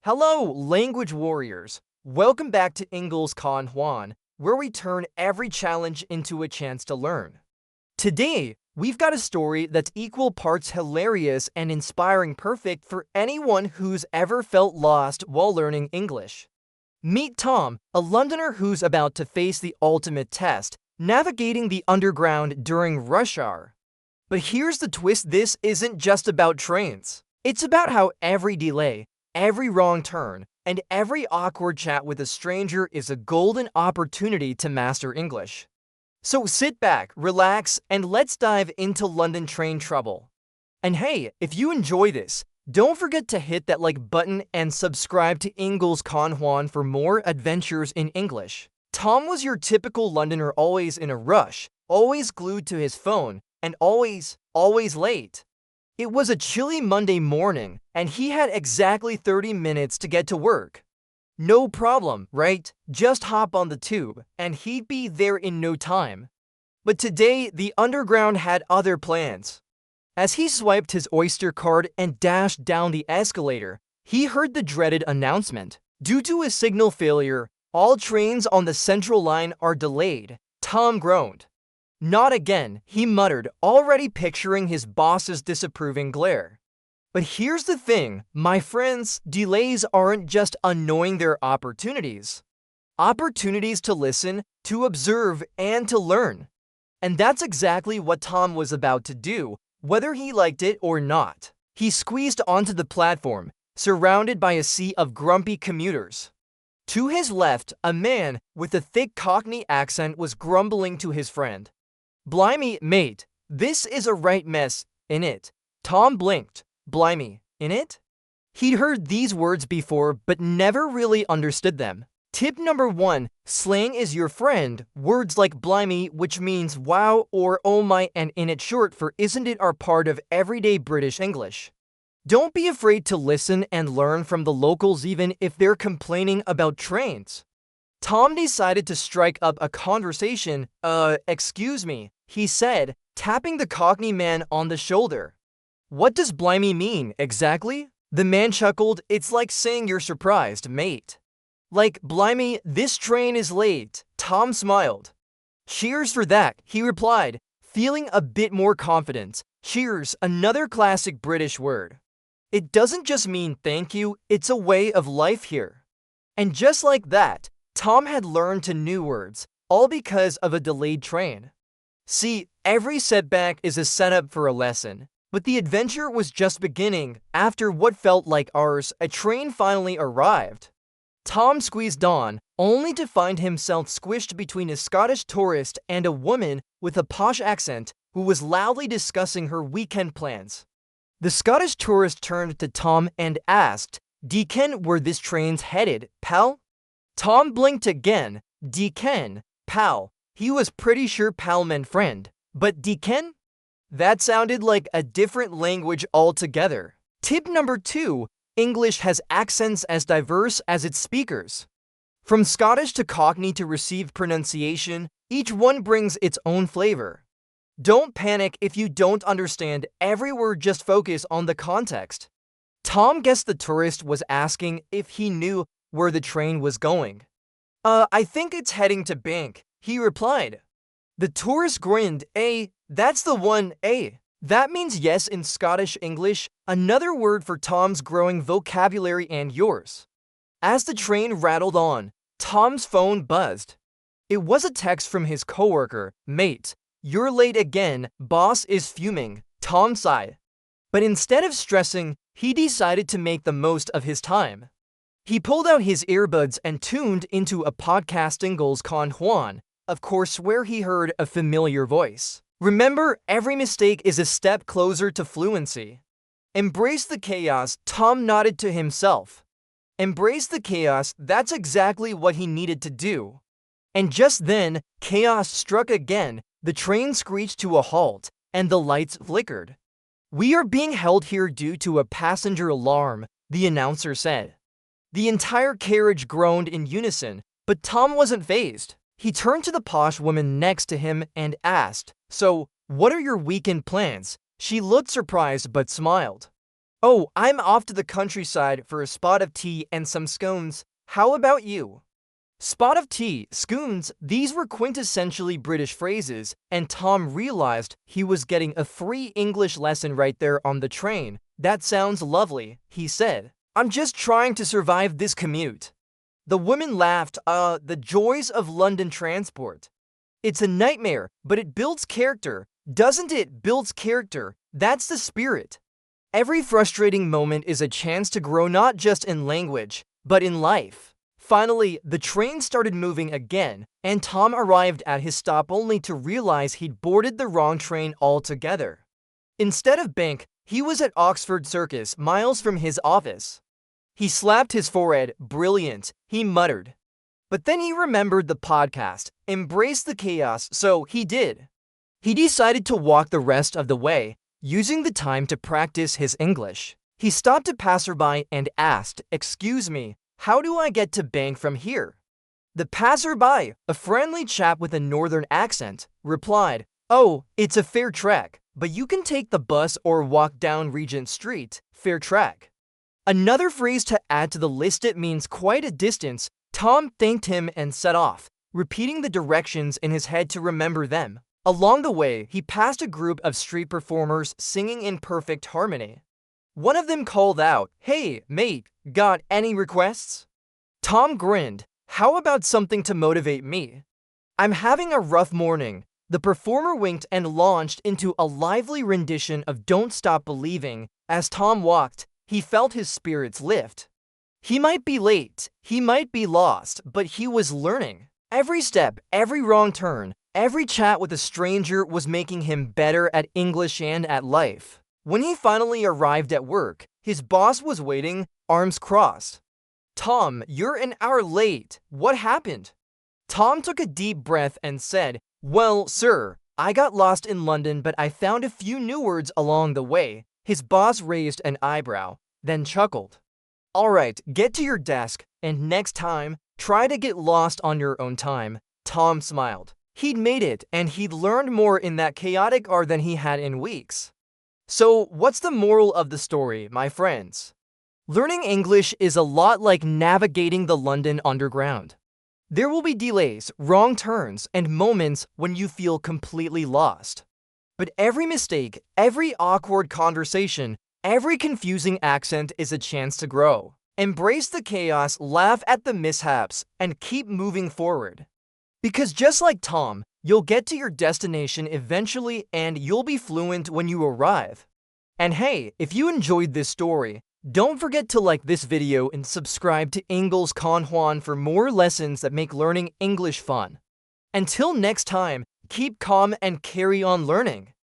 Hello, language warriors. Welcome back to Inglés con Juan, where we turn every challenge into a chance to learn. Today, we've got a story that's equal parts hilarious and inspiring, perfect for anyone who's ever felt lost while learning English. Meet Tom, a Londoner who's about to face the ultimate test, navigating the underground during rush hour. But here's the twist: this isn't just about trains. It's about how every delay, every wrong turn, and every awkward chat with a stranger is a golden opportunity to master English. So sit back, relax, and let's dive into London train trouble. And hey, if you enjoy this, don't forget to hit that like button and subscribe to Inglés con Juan for more adventures in English. Tom was your typical Londoner, always in a rush, always glued to his phone, and always late. It was a chilly Monday morning, and he had exactly 30 minutes to get to work. No problem, right? Just hop on the tube, and he'd be there in no time. But today, the Underground had other plans. As he swiped his Oyster card and dashed down the escalator, he heard the dreaded announcement. Due to a signal failure, all trains on the Central Line are delayed. Tom groaned. Not again, he muttered, already picturing his boss's disapproving glare. But here's the thing, my friends, delays aren't just annoying, they're opportunities. Opportunities to listen, to observe, and to learn. And that's exactly what Tom was about to do, whether he liked it or not. He squeezed onto the platform, surrounded by a sea of grumpy commuters. To his left, a man with a thick Cockney accent was grumbling to his friend. "Blimey, mate, this is a right mess, innit?" Tom blinked. Blimey, innit? He'd heard these words before, but never really understood them. Tip number 1, slang is your friend. Words like blimey, which means wow or oh my, and innit short for isn't it, are part of everyday British English. Don't be afraid to listen and learn from the locals even if they're complaining about trains. Tom decided to strike up a conversation. Excuse me, he said, tapping the Cockney man on the shoulder. "What does blimey mean, exactly?" The man chuckled. "It's like saying you're surprised, mate." "Like, blimey, this train is late." Tom smiled. "Cheers for that," he replied, feeling a bit more confident. Cheers, another classic British word. It doesn't just mean thank you, it's a way of life here. And just like that, Tom had learned 2 new words, all because of a delayed train. See, every setback is a setup for a lesson. But the adventure was just beginning. After what felt like hours, a train finally arrived. Tom squeezed on, only to find himself squished between a Scottish tourist and a woman with a posh accent who was loudly discussing her weekend plans. The Scottish tourist turned to Tom and asked, "Deacon, where this train's headed, pal?" Tom blinked again. Deacon, pal. He was pretty sure pal meant friend. But Deacon? That sounded like a different language altogether. Tip number 2, English has accents as diverse as its speakers. From Scottish to Cockney to received pronunciation, each one brings its own flavor. Don't panic if you don't understand every word, just focus on the context. Tom guessed the tourist was asking if he knew where the train was going. I think it's heading to Bank," he replied. The tourist grinned. That's the one, That means yes in Scottish English, another word for Tom's growing vocabulary and yours. As the train rattled on, Tom's phone buzzed. It was a text from his coworker. "Mate, you're late again, boss is fuming." Tom sighed. But instead of stressing, he decided to make the most of his time. He pulled out his earbuds and tuned into a podcast, Inglés con Juan, of course, where he heard a familiar voice. Remember, every mistake is a step closer to fluency. Embrace the chaos, Tom nodded to himself. Embrace the chaos, that's exactly what he needed to do. And just then, chaos struck again. The train screeched to a halt, and the lights flickered. "We are being held here due to a passenger alarm," the announcer said. The entire carriage groaned in unison, but Tom wasn't fazed. He turned to the posh woman next to him and asked, "So, what are your weekend plans?" She looked surprised but smiled. Oh, I'm off to the countryside for a spot of tea and some scones. How about you? Spot of tea, scones, these were quintessentially British phrases, and Tom realized he was getting a free English lesson right there on the train. That sounds lovely, he said. I'm just trying to survive this commute. The woman laughed. The joys of London transport. It's a nightmare, but it builds character. Doesn't it? Builds character. That's the spirit. Every frustrating moment is a chance to grow not just in language, but in life. Finally, the train started moving again, and Tom arrived at his stop only to realize he'd boarded the wrong train altogether. Instead of Bank, he was at Oxford Circus, miles from his office. He slapped his forehead. Brilliant, he muttered. But then he remembered the podcast, embraced the chaos, so he did. He decided to walk the rest of the way, using the time to practice his English. He stopped a passerby and asked, "Excuse me, how do I get to Bank from here?" The passerby, a friendly chap with a northern accent, replied, "Oh, it's a fair trek, but you can take the bus or walk down Regent Street. Fair trek." Another phrase to add to the list. It means quite a distance. Tom thanked him and set off, repeating the directions in his head to remember them. Along the way, he passed a group of street performers singing in perfect harmony. One of them called out, "Hey, mate, got any requests?" Tom grinned. "How about something to motivate me? I'm having a rough morning." The performer winked and launched into a lively rendition of "Don't Stop Believing." As Tom walked, he felt his spirits lift. He might be late, he might be lost, but he was learning. Every step, every wrong turn, every chat with a stranger was making him better at English and at life. When he finally arrived at work, his boss was waiting, arms crossed. "Tom, you're an hour late. What happened?" Tom took a deep breath and said, "Well, sir, I got lost in London, but I found a few new words along the way." His boss raised an eyebrow, then chuckled. "All right, get to your desk, and next time, try to get lost on your own time." Tom smiled. He'd made it, and he'd learned more in that chaotic hour than he had in weeks. So, what's the moral of the story, my friends? Learning English is a lot like navigating the London Underground. There will be delays, wrong turns, and moments when you feel completely lost. But every mistake, every awkward conversation, every confusing accent is a chance to grow. Embrace the chaos, laugh at the mishaps, and keep moving forward. Because just like Tom, you'll get to your destination eventually and you'll be fluent when you arrive. And hey, if you enjoyed this story, don't forget to like this video and subscribe to Inglés con Juan for more lessons that make learning English fun. Until next time, keep calm and carry on learning.